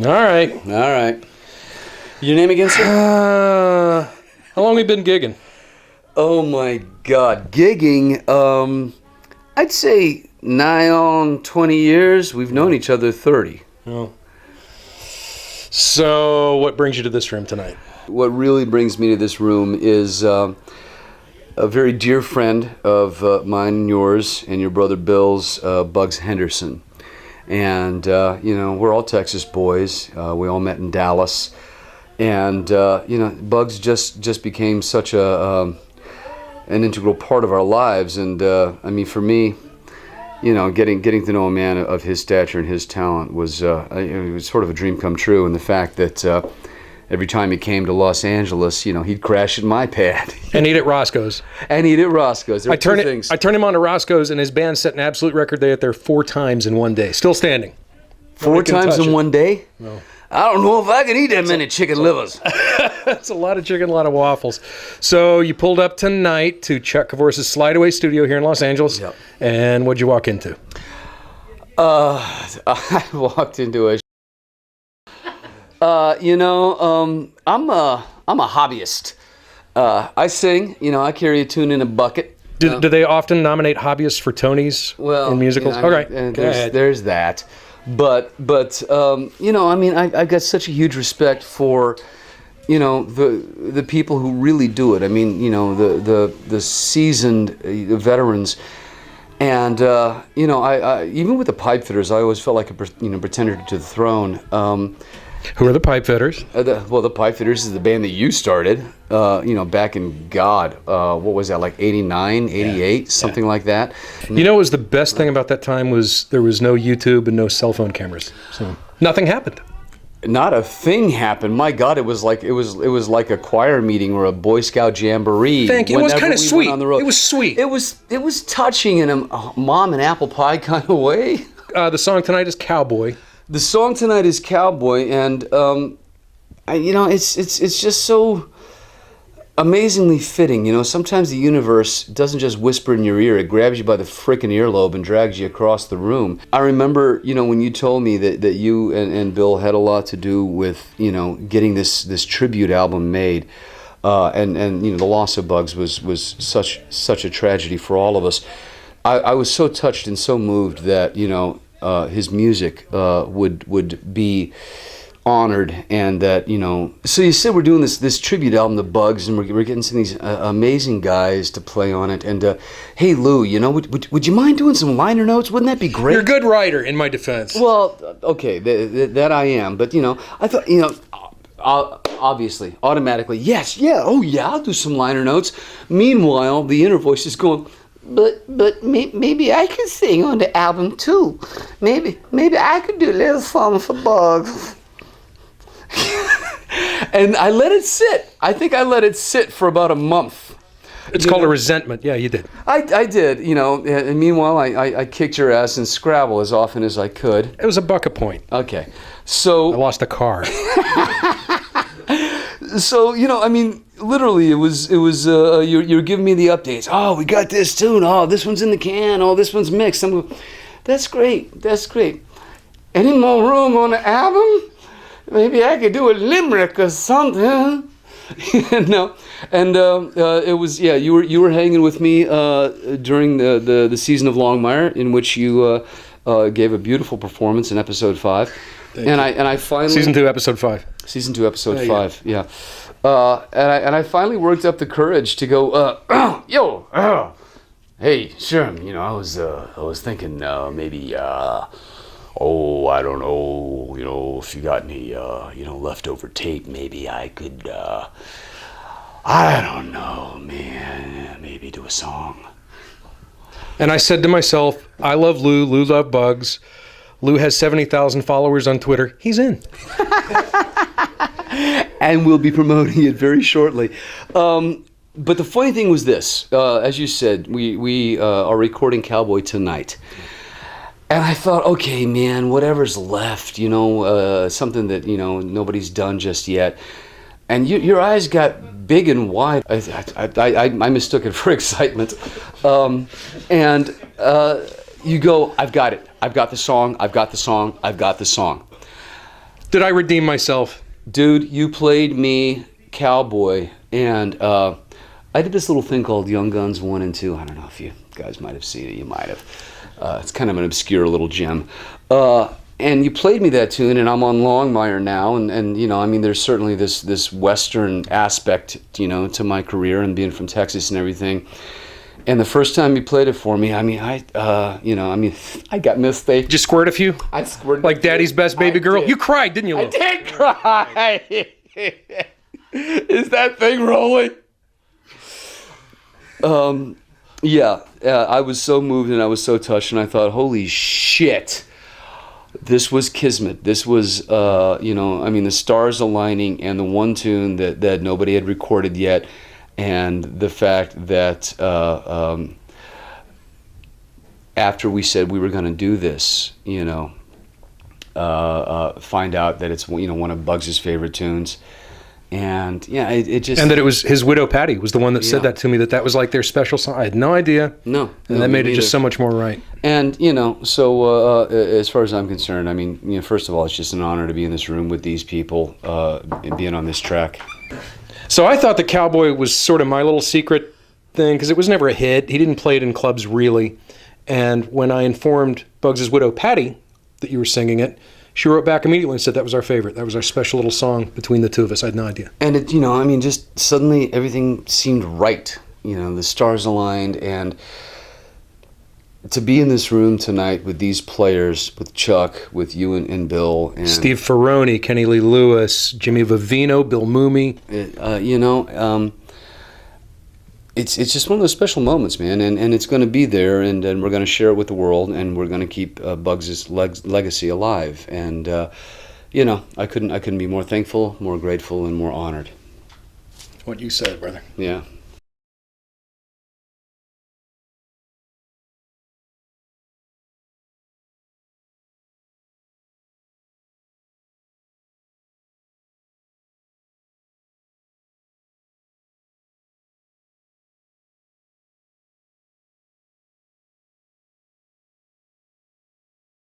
All right. All right. Your name again, sir? How long have you been gigging? Oh my God, gigging. I'd say nigh on 20 years. We've known each other 30. Oh. So, what brings you to this room tonight? What really brings me to this room is a very dear friend of mine and yours and your brother Bill's, Bugs Henderson. And, we're all Texas boys. We all met in Dallas. And, Bugs just became such an integral part of our lives. And, for me, getting to know a man of his stature and his talent was, it was sort of a dream come true. And the fact that every time he came to Los Angeles, he'd crash at my pad. And eat at Roscoe's. There I turned him on to Roscoe's, and his band set an absolute record. They ate there 4 times in one day. Still standing. 4 times in one day? No. I don't know if I can eat that many chicken livers. That's a lot of chicken, a lot of waffles. So you pulled up tonight to Chuck Cavour's Slideaway Studio here in Los Angeles. Yep. And what'd you walk into? I walked into a... I'm a hobbyist. I sing. I carry a tune in a bucket. Do they often nominate hobbyists for Tonys in musicals? There's that. But I've got such a huge respect for, the people who really do it. The seasoned veterans. And, I even with the Pipefitters, I always felt like a pretender to the throne. Who are the Pipefitters? The Pipefitters is the band that you started, back in, what was that, like 89, 88, something like that. What was the best thing about that time was there was no YouTube and no cell phone cameras. So nothing happened. Not a thing happened. My God, it was like a choir meeting or a Boy Scout jamboree. Thank you. It was kind of sweet. It was sweet. It was touching in a mom and apple pie kind of way. The song tonight is Cowboy. The song tonight is Cowboy, and it's just so amazingly fitting. Sometimes the universe doesn't just whisper in your ear; it grabs you by the frickin' earlobe and drags you across the room. I remember, when you told me that you and Bill had a lot to do with, getting this tribute album made, and the loss of Bugs was such a tragedy for all of us. I was so touched and so moved that his music would be honored, and that so you said we're doing this tribute album to Bugs, and we're getting some of these amazing guys to play on it. And hey Lou, would you mind doing some liner notes? Wouldn't that be great? You're a good writer, in my defense. Well, okay, that I am, but I thought obviously automatically I'll do some liner notes. Meanwhile, the inner voice is going, But maybe I could sing on the album too. Maybe I could do a little something for Bugs. And I let it sit. I think I let it sit for about a month. It's called a resentment. Yeah, you did. I did, and meanwhile I kicked your ass in Scrabble as often as I could. It was a buck a point. Okay. So I lost a car. So, literally, it was you're giving me the updates. Oh, we got this tune. Oh, this one's in the can. Oh, this one's mixed. I'm going, that's great. Any more room on the album? Maybe I could do a limerick or something. It was, you were hanging with me during the season of Longmire, in which you gave a beautiful performance in episode 5. I finally... Season 2, episode 5. Season 2, episode 5, yeah. And I finally worked up the courage to go, hey, Sherman, I was thinking maybe, I don't know, if you got any, leftover tape, maybe I could, I don't know, man, maybe do a song. And I said to myself, I love Lou loved Bugs. Lou has 70,000 followers on Twitter. He's in. And we'll be promoting it very shortly. But the funny thing was this. As you said, we are recording Cowboy tonight. And I thought, okay, man, whatever's left, something that, nobody's done just yet. And your eyes got big and wide. I mistook it for excitement. You go, I've got it. I've got the song. Did I redeem myself? Dude, you played me Cowboy, and I did this little thing called Young Guns 1 and 2. I don't know if you guys might have seen it. You might have. It's kind of an obscure little gem. And you played me that tune, and I'm on Longmire now, and you know, I mean, there's certainly this Western aspect, you know, to my career and being from Texas and everything. And the first time you played it for me, I mean, I got mistakes. Did you squirt a few? I squirted. Like Daddy's best baby girl? Did. You cried, didn't you, Lou? I did cry. Is that thing rolling? Yeah, I was so moved and I was so touched, and I thought, holy shit. This was kismet. This was, you know, I mean, the stars aligning, and the one tune that nobody had recorded yet, and the fact that after we said we were going to do this, you know, find out that it's, you know, one of Bugs' favorite tunes. And yeah, it just... And that it was his widow Patty was the one that said that to me, that was like their special song. I had no idea. No. And that made it just so much more right. And, you know, so as far as I'm concerned, I mean, you know, first of all, it's just an honor to be in this room with these people and being on this track. So I thought the Cowboy was sort of my little secret thing, because it was never a hit. He didn't play it in clubs really. And when I informed Bugs' widow Patty that you were singing it, she wrote back immediately and said that was our favorite. That was our special little song between the two of us. I had no idea. And it, you know, I mean, just suddenly everything seemed right. You know, the stars aligned, and to be in this room tonight with these players, with Chuck, with you and Bill, and Steve Ferroni, Kenny Lee Lewis, Jimmy Vivino, Bill Mooney. You know, it's just one of those special moments, man, and it's going to be there, and we're going to share it with the world, and we're going to keep Bugs' legacy alive. And you know, I couldn't be more thankful, more grateful, and more honored. What you said, brother. Yeah.